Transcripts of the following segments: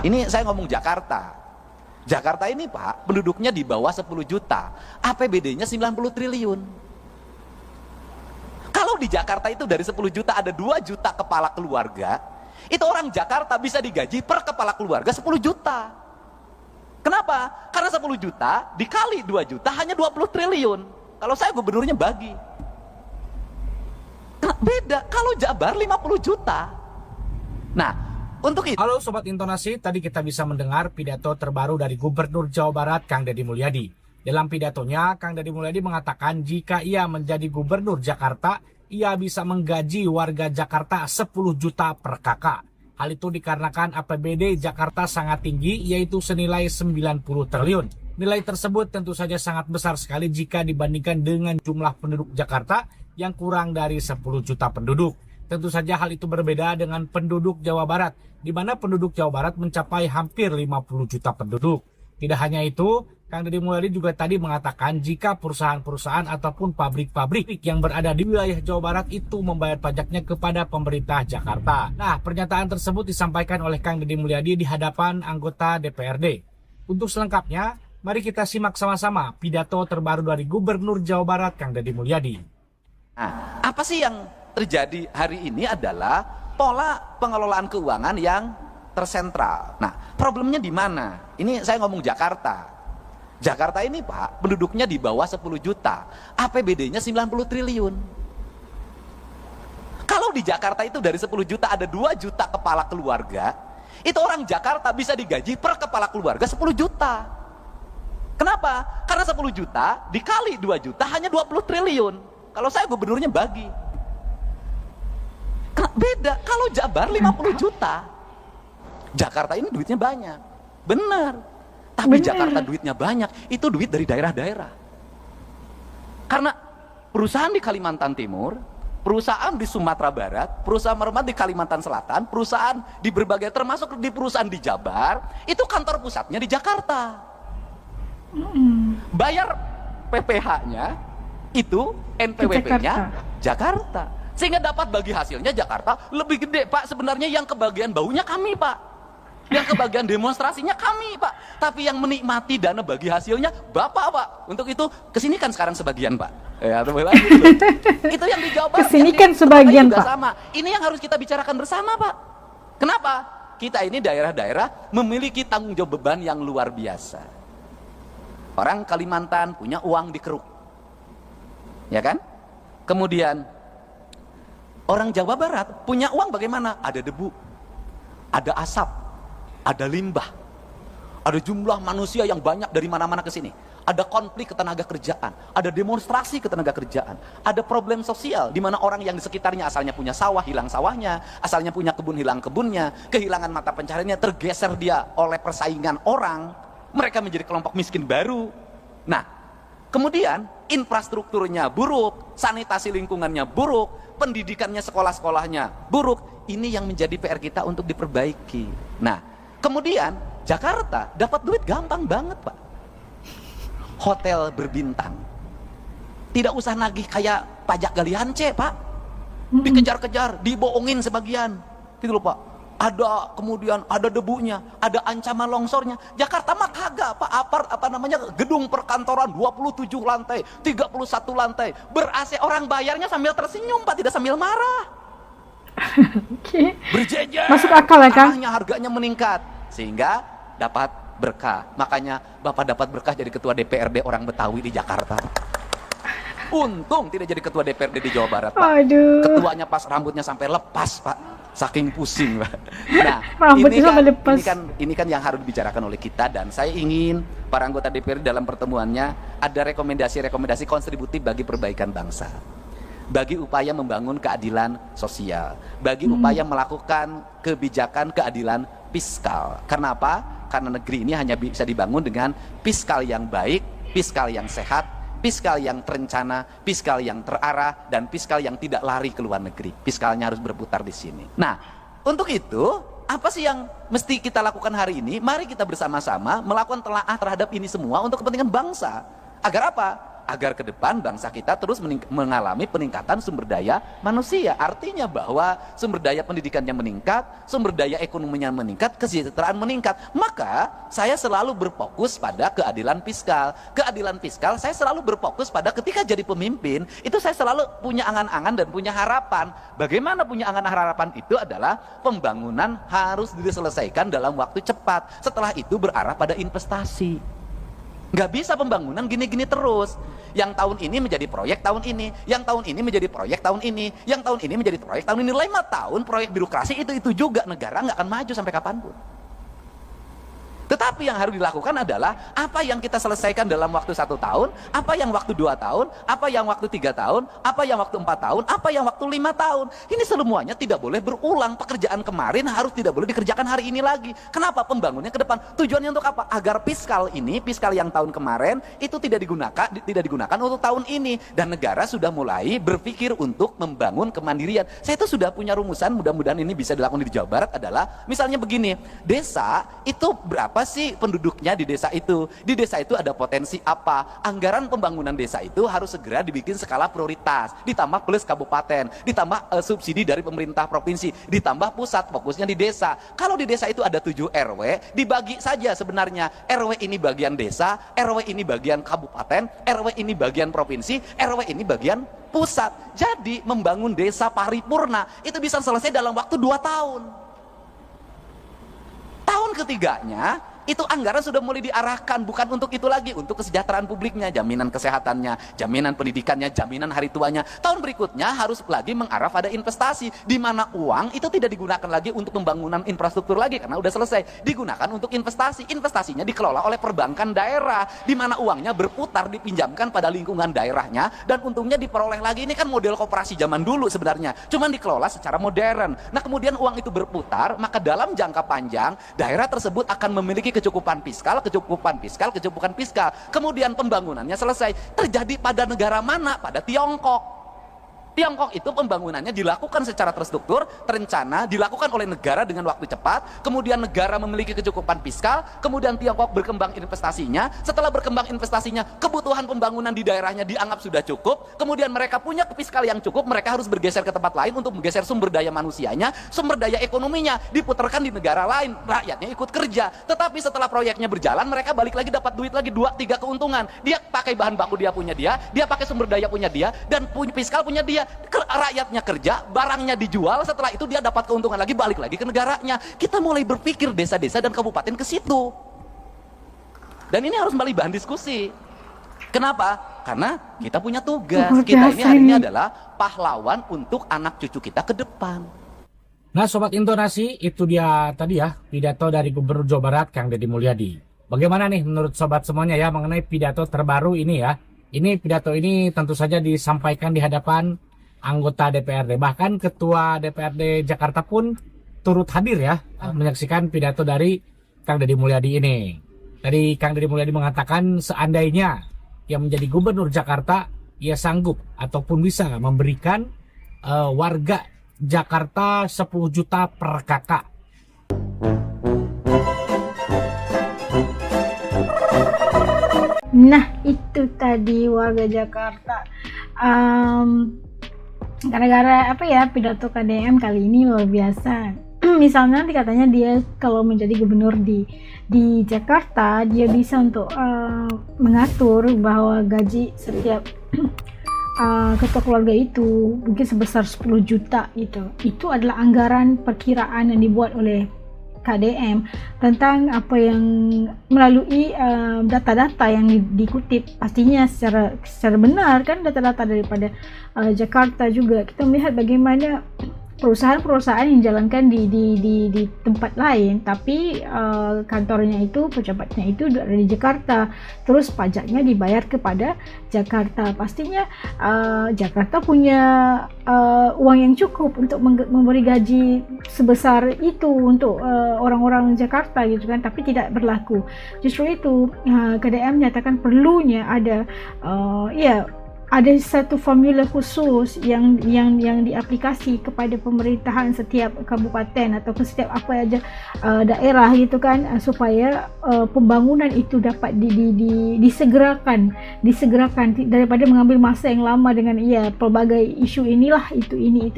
ini saya ngomong Jakarta. Jakarta ini Pak, penduduknya di bawah 10 juta. APBD-nya 90 triliun. Kalau di Jakarta itu dari 10 juta ada 2 juta kepala keluarga, itu orang Jakarta bisa digaji per kepala keluarga 10 juta. Kenapa? Karena 10 juta dikali 2 juta hanya 20 triliun. Kalau saya gubernurnya bagi. Beda, kalau Jabar 50 juta. Nah, untuk itu. Halo Sobat Intonasi, tadi kita bisa mendengar pidato terbaru dari Gubernur Jawa Barat, Kang Deddy Mulyadi. Dalam pidatonya, Kang Deddy Mulyadi mengatakan jika ia menjadi Gubernur Jakarta, ia bisa menggaji warga Jakarta 10 juta per kakak. Hal itu dikarenakan APBD Jakarta sangat tinggi, yaitu senilai 90 triliun. Nilai tersebut tentu saja sangat besar sekali jika dibandingkan dengan jumlah penduduk Jakarta yang kurang dari 10 juta penduduk. Tentu saja hal itu berbeda dengan penduduk Jawa Barat, di mana penduduk Jawa Barat mencapai hampir 50 juta penduduk. Tidak hanya itu, Kang Deddy Mulyadi juga tadi mengatakan jika perusahaan-perusahaan ataupun pabrik-pabrik yang berada di wilayah Jawa Barat itu membayar pajaknya kepada pemerintah Jakarta. Nah, pernyataan tersebut disampaikan oleh Kang Deddy Mulyadi di hadapan anggota DPRD. Untuk selengkapnya, mari kita simak sama-sama pidato terbaru dari Gubernur Jawa Barat, Kang Deddy Mulyadi. Nah, apa sih yang terjadi hari ini adalah pola pengelolaan keuangan yang tersentral. Nah, problemnya di mana? Ini saya ngomong Jakarta. Jakarta ini Pak, penduduknya di bawah 10 juta. APBD-nya 90 triliun. Kalau di Jakarta itu dari 10 juta ada 2 juta kepala keluarga, itu orang Jakarta bisa digaji per kepala keluarga 10 juta. Kenapa? Karena 10 juta dikali 2 juta hanya 20 triliun. Kalau saya gubernurnya bagi. Beda, kalau Jabar 50 juta. Jakarta ini duitnya banyak. Benar. Tapi Jakarta duitnya banyak, itu duit dari daerah-daerah. Karena perusahaan di Kalimantan Timur, perusahaan di Sumatera Barat, perusahaan merembet di Kalimantan Selatan, perusahaan di berbagai, termasuk di perusahaan di Jabar, itu kantor pusatnya di Jakarta. Bayar PPH-nya itu NPWP-nya Jakarta. Sehingga dapat bagi hasilnya Jakarta lebih gede Pak. Sebenarnya yang kebagian baunya kami Pak. Yang kebagian demonstrasinya kami Pak. Tapi yang menikmati dana bagi hasilnya Bapak Pak. Untuk itu kesini kan sekarang sebagian Pak. Ya, itu yang dijawab. Kesini kan sebagian Pak. Sama. Ini yang harus kita bicarakan bersama Pak. Kenapa? Kita ini daerah-daerah memiliki tanggung jawab beban yang luar biasa. Orang Kalimantan punya uang di keruk. Ya kan? Kemudian orang Jawa Barat punya uang bagaimana? Ada debu, ada asap, ada limbah, ada jumlah manusia yang banyak dari mana-mana ke sini, ada konflik ketenaga kerjaan, ada demonstrasi ketenaga kerjaan, ada problem sosial di mana orang yang di sekitarnya asalnya punya sawah hilang sawahnya, asalnya punya kebun hilang kebunnya, kehilangan mata pencahariannya, tergeser dia oleh persaingan orang, mereka menjadi kelompok miskin baru. Nah, kemudian infrastrukturnya buruk, sanitasi lingkungannya buruk, pendidikannya sekolah-sekolahnya buruk. Ini yang menjadi PR kita untuk diperbaiki. Nah, kemudian Jakarta dapat duit gampang banget Pak. Hotel berbintang, tidak usah nagih kayak pajak galian C Pak. Dikejar-kejar, dibohongin sebagian, gitu loh Pak. Ada kemudian ada debunya, ada ancaman longsornya. Jakarta mah kagak Pak. Gedung perkantoran 27 lantai, 31 lantai, ber-AC, orang bayarnya sambil tersenyum Pak, tidak sambil marah. Berjejer. Masuk akal ya Kang? Harganya meningkat sehingga dapat berkah. Makanya Bapak dapat berkah jadi ketua DPRD orang Betawi di Jakarta. Untung tidak jadi ketua DPRD di Jawa Barat Pak. Aduh. Ketuanya pas rambutnya sampai lepas Pak, saking pusing Pak. Nah, ini kan yang harus dibicarakan oleh kita, dan saya ingin para anggota DPRD dalam pertemuannya ada rekomendasi-rekomendasi kontributif bagi perbaikan bangsa, bagi upaya membangun keadilan sosial, bagi upaya melakukan kebijakan keadilan fiskal. Karena apa? Karena negeri ini hanya bisa dibangun dengan fiskal yang baik, fiskal yang sehat, fiskal yang terencana, fiskal yang terarah, dan fiskal yang tidak lari ke luar negeri. Fiskalnya harus berputar di sini. Nah, untuk itu, apa sih yang mesti kita lakukan hari ini? Mari kita bersama-sama melakukan telaah terhadap ini semua untuk kepentingan bangsa. Agar apa? Agar ke depan bangsa kita terus mengalami peningkatan sumber daya manusia. Artinya bahwa sumber daya pendidikannya meningkat, sumber daya ekonominya meningkat, kesejahteraan meningkat. Maka saya selalu berfokus pada keadilan fiskal. Keadilan fiskal saya selalu berfokus pada ketika jadi pemimpin, itu saya selalu punya angan-angan dan punya harapan. Bagaimana punya angan harapan itu adalah pembangunan harus diselesaikan dalam waktu cepat. Setelah itu berarah pada investasi. Nggak bisa pembangunan gini-gini terus. Yang tahun ini menjadi proyek tahun ini, yang tahun ini menjadi proyek tahun ini, yang tahun ini menjadi proyek tahun ini. 5 tahun proyek birokrasi itu juga, negara nggak akan maju sampai kapanpun. Tetapi yang harus dilakukan adalah apa yang kita selesaikan dalam waktu 1 tahun, apa yang waktu 2 tahun, apa yang waktu 3 tahun, apa yang waktu 4 tahun, apa yang waktu 5 tahun. Ini semuanya tidak boleh berulang. Pekerjaan kemarin harus tidak boleh dikerjakan hari ini lagi. Kenapa? Pembangunannya ke depan. Tujuannya untuk apa? Agar fiskal yang tahun kemarin itu tidak digunakan untuk tahun ini, dan negara sudah mulai berpikir untuk membangun kemandirian. Saya itu sudah punya rumusan, mudah-mudahan ini bisa dilakukan di Jawa Barat, adalah misalnya begini, desa itu berapa sih penduduknya di desa itu? Di desa itu ada potensi apa? Anggaran pembangunan desa itu harus segera dibikin skala prioritas, ditambah plus kabupaten, ditambah subsidi dari pemerintah provinsi, ditambah pusat, fokusnya di desa. Kalau di desa itu ada 7 RW, dibagi saja sebenarnya. RW ini bagian desa, RW ini bagian kabupaten, RW ini bagian provinsi, RW ini bagian pusat. Jadi membangun desa paripurna itu bisa selesai dalam waktu 2 tahun. Tahun ketiganya itu anggaran sudah mulai diarahkan, bukan untuk itu lagi, untuk kesejahteraan publiknya, jaminan kesehatannya, jaminan pendidikannya, jaminan hari tuanya. Tahun berikutnya harus lagi mengarah pada investasi, di mana uang itu tidak digunakan lagi untuk pembangunan infrastruktur lagi karena udah selesai, digunakan untuk investasi. Investasinya dikelola oleh perbankan daerah, di mana uangnya berputar, dipinjamkan pada lingkungan daerahnya, dan untungnya diperoleh lagi. Ini kan model koperasi zaman dulu sebenarnya, cuman dikelola secara modern. Nah kemudian uang itu berputar, maka dalam jangka panjang daerah tersebut akan memiliki kecukupan fiskal. Kemudian pembangunannya selesai. Terjadi pada negara mana? Pada Tiongkok. Tiongkok itu pembangunannya dilakukan secara terstruktur, terencana, dilakukan oleh negara dengan waktu cepat, kemudian negara memiliki kecukupan fiskal, kemudian Tiongkok berkembang investasinya, setelah berkembang investasinya, kebutuhan pembangunan di daerahnya dianggap sudah cukup, kemudian mereka punya fiskal yang cukup, mereka harus bergeser ke tempat lain untuk menggeser sumber daya manusianya, sumber daya ekonominya, diputarkan di negara lain, rakyatnya ikut kerja. Tetapi setelah proyeknya berjalan, mereka balik lagi dapat duit lagi 2-3 keuntungan. Dia pakai bahan baku dia punya dia pakai sumber daya punya dia, dan fiskal punya dia. Rakyatnya kerja, barangnya dijual, setelah itu dia dapat keuntungan lagi, balik lagi ke negaranya. Kita mulai berpikir desa-desa dan kabupaten ke situ. Dan ini harus kembali bahan diskusi. Kenapa? Karena kita punya tugas. Kita ini hari ini adalah pahlawan untuk anak cucu kita ke depan. Nah Sobat Intonasi, itu dia tadi ya pidato dari Gubernur Jawa Barat Kang Deddy Mulyadi. Bagaimana nih menurut sobat semuanya ya mengenai pidato terbaru ini ya? Ini pidato ini tentu saja disampaikan di hadapan anggota DPRD, bahkan Ketua DPRD Jakarta pun turut hadir ya, menyaksikan pidato dari Kang Deddy Mulyadi ini. Tadi Kang Deddy Mulyadi mengatakan seandainya yang menjadi Gubernur Jakarta, ia sanggup ataupun bisa memberikan warga Jakarta 10 juta per kakak. Nah itu tadi warga Jakarta. Gara-gara apa ya, pidato KDM kali ini luar biasa. Misalnya nanti katanya dia kalau menjadi gubernur di Jakarta, dia bisa untuk mengatur bahwa gaji setiap ketua keluarga itu mungkin sebesar 10 juta gitu. Itu adalah anggaran perkiraan yang dibuat oleh KDM tentang apa yang melalui data-data yang dikutip, pastinya secara benar kan, data-data daripada Jakarta juga. Kita melihat bagaimana perusahaan-perusahaan yang dijalankan di tempat lain, tapi kantornya itu, pejabatnya itu ada di Jakarta, terus pajaknya dibayar kepada Jakarta. Pastinya Jakarta punya uang yang cukup untuk memberi gaji sebesar itu untuk orang-orang Jakarta gitu kan, tapi tidak berlaku. Justru itu KDM menyatakan perlunya ada ada satu formula khusus yang diaplikasi kepada pemerintahan setiap kabupaten atau setiap apa aja daerah gitu kan, supaya pembangunan itu dapat disegerakan daripada mengambil masa yang lama dengan pelbagai isu inilah itu ini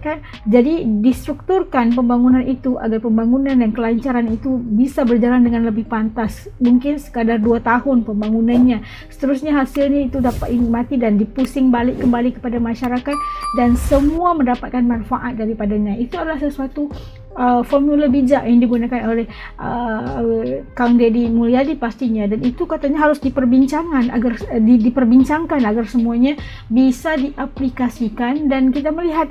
kan. Jadi distrukturkan pembangunan itu agar pembangunan dan kelancaran itu bisa berjalan dengan lebih pantas. Mungkin sekadar 2 tahun pembangunannya, seterusnya hasilnya itu dapat dinikmati dan dipusing balik kembali kepada masyarakat dan semua mendapatkan manfaat daripadanya. Itu adalah sesuatu formula bijak yang digunakan oleh Kang Deddy Mulyadi pastinya, dan itu katanya harus diperbincangkan agar semuanya bisa diaplikasikan dan kita melihat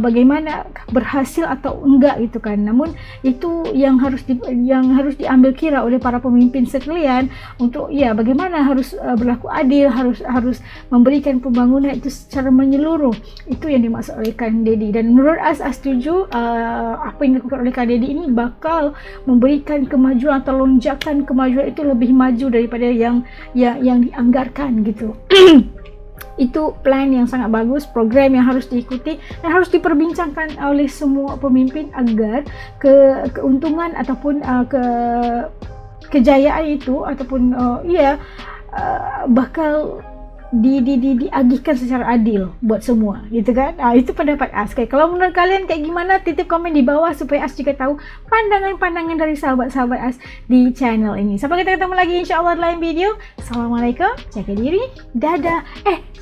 bagaimana berhasil atau enggak gitu kan. Namun itu yang harus diambil kira oleh para pemimpin sekalian untuk bagaimana harus berlaku adil, harus memberikan pembangunan itu secara menyeluruh. Itu yang dimaksud oleh Kang Deddy, dan menurut saya setuju apa yang dilakukan oleh Kang Deddy ini bakal memberikan kemajuan atau lonjakan kemajuan itu lebih maju daripada yang dianggarkan gitu. Itu plan yang sangat bagus, program yang harus diikuti dan harus diperbincangkan oleh semua pemimpin agar keuntungan ataupun kejayaan itu ataupun bakal diagihkan secara adil buat semua gitu kan. Itu pendapat As. Kalau menurut kalian kayak gimana, titip komen di bawah supaya As juga tahu pandangan-pandangan dari sahabat-sahabat As di channel ini. Sampai kita ketemu lagi insyaallah di lain video. Assalamualaikum, jaga diri, dadah.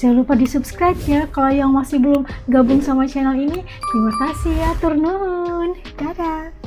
Jangan lupa di subscribe ya kalau yang masih belum gabung sama channel ini. Terima kasih ya, tur nuhun, dadah.